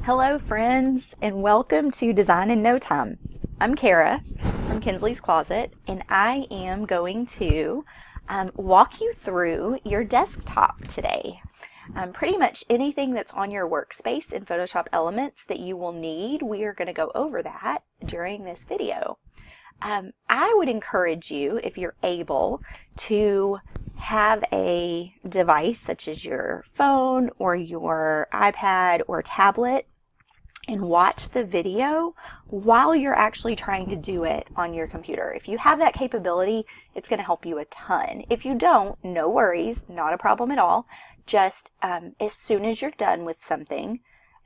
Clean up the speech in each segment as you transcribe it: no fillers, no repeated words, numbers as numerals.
Hello friends, and welcome to Design in No Time. I'm Kara from Kinsley's Closet, and I am going to walk you through your desktop today. Pretty much anything that's on your workspace in Photoshop Elements that you will need, we are going to go over that during this video. I would encourage you, if you're able, to have a device such as your phone or your iPad or tablet and watch the video while you're actually trying to do it on your computer. If you have that capability, it's going to help you a ton. If you don't, no worries, not a problem at all. Just as soon as you're done with something,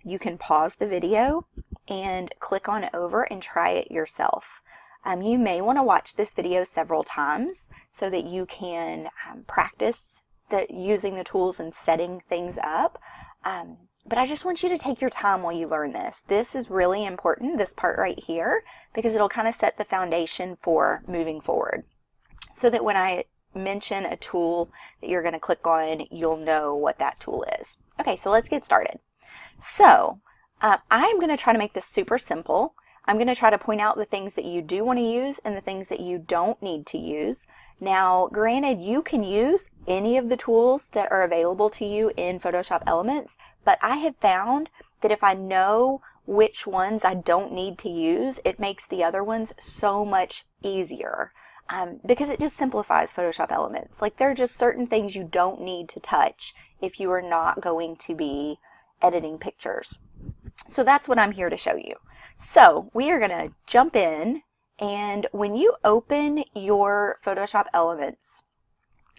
you can pause the video and click on over and try it yourself. You may want to watch this video several times so that you can practice using the tools and setting things up. But I just want you to take your time while you learn this. This is really important, this part right here, because it'll kind of set the foundation for moving forward. So that when I mention a tool that you're going to click on, you'll know what that tool is. Okay, so let's get started. So I'm going to try to make this super simple. I'm going to try to point out the things that you do want to use and the things that you don't need to use. Now, granted, you can use any of the tools that are available to you in Photoshop Elements, but I have found that if I know which ones I don't need to use, it makes the other ones so much easier because it just simplifies Photoshop Elements. Like, there are just certain things you don't need to touch if you are not going to be editing pictures. So that's what I'm here to show you. So we are going to jump in, and when you open your Photoshop Elements,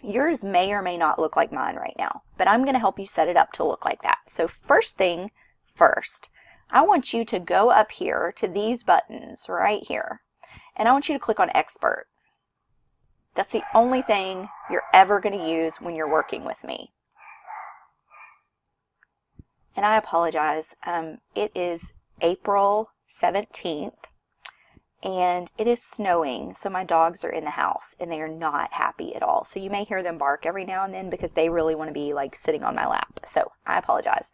yours may or may not look like mine right now, but I'm going to help you set it up to look like that. So first thing first, I want you to go up here to these buttons right here, and I want you to click on Expert. That's the only thing you're ever going to use when you're working with me. And I apologize, it is April 17th and it is snowing, so my dogs are in the house and they are not happy at all. So you may hear them bark every now and then because they really want to be like sitting on my lap. So I apologize.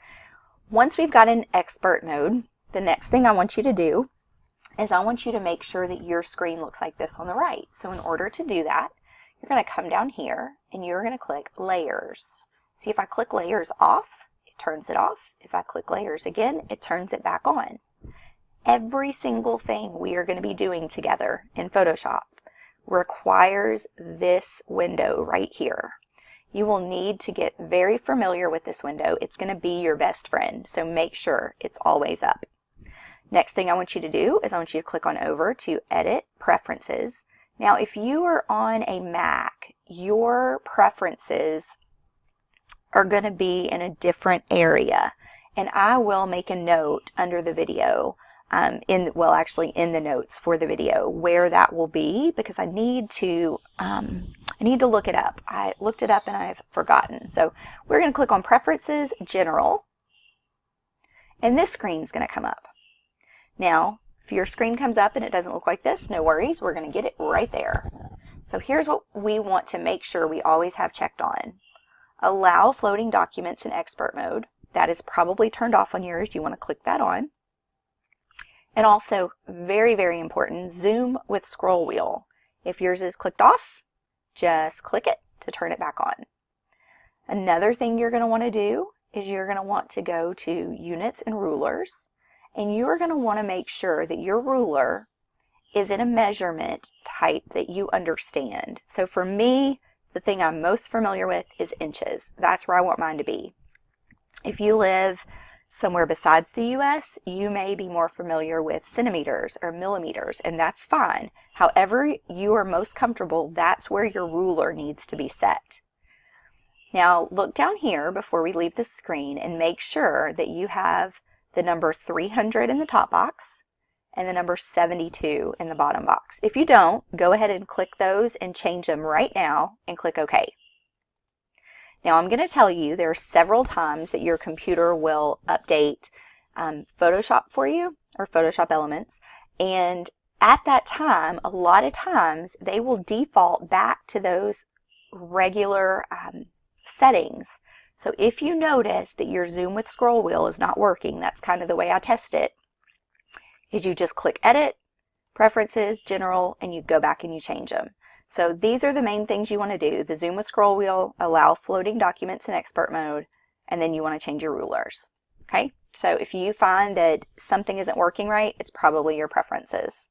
Once we've got in expert mode, the next thing I want you to do is I want you to make sure that your screen looks like this on the right. So in order to do that, you're going to come down here and you're going to click layers. See, if I click layers off, it turns it off. If I click layers again, it turns it back on. Every single thing we are going to be doing together in Photoshop requires this window right here. You will need to get very familiar with this window. It's going to be your best friend, so make sure it's always up. Next thing I want you to do is I want you to click on over to Edit Preferences. Now, if you are on a Mac, your preferences are going to be in a different area, and I will make a note under the video in the notes for the video where that will be, because I need to look it up. I looked it up and I've forgotten. So we're going to click on Preferences, General, and this screen is going to come up. Now, if your screen comes up and it doesn't look like this, no worries, we're going to get it right there. So here's what we want to make sure we always have checked on. Allow floating documents in expert mode. That is probably turned off on yours. You want to click that on. And also, very, very important, zoom with scroll wheel. If yours is clicked off, just click it to turn it back on. Another thing you're going to want to do is you're going to want to go to Units and Rulers, and you're going to want to make sure that your ruler is in a measurement type that you understand. So for me, the thing I'm most familiar with is inches. That's where I want mine to be. If you live somewhere besides the US, you may be more familiar with centimeters or millimeters, and that's fine. However you are most comfortable, that's where your ruler needs to be set. Now look down here before we leave the screen and make sure that you have the number 300 in the top box and the number 72 in the bottom box. If you don't, go ahead and click those and change them right now and click OK. Now I'm going to tell you there are several times that your computer will update Photoshop for you, or Photoshop Elements, and at that time, a lot of times, they will default back to those regular settings. So if you notice that your zoom with scroll wheel is not working, that's kind of the way I test it, is you just click Edit, Preferences, General, and you go back and you change them. So these are the main things you want to do. The zoom with scroll wheel, allow floating documents in expert mode, and then you want to change your rulers. Okay, so if you find that something isn't working right, it's probably your preferences.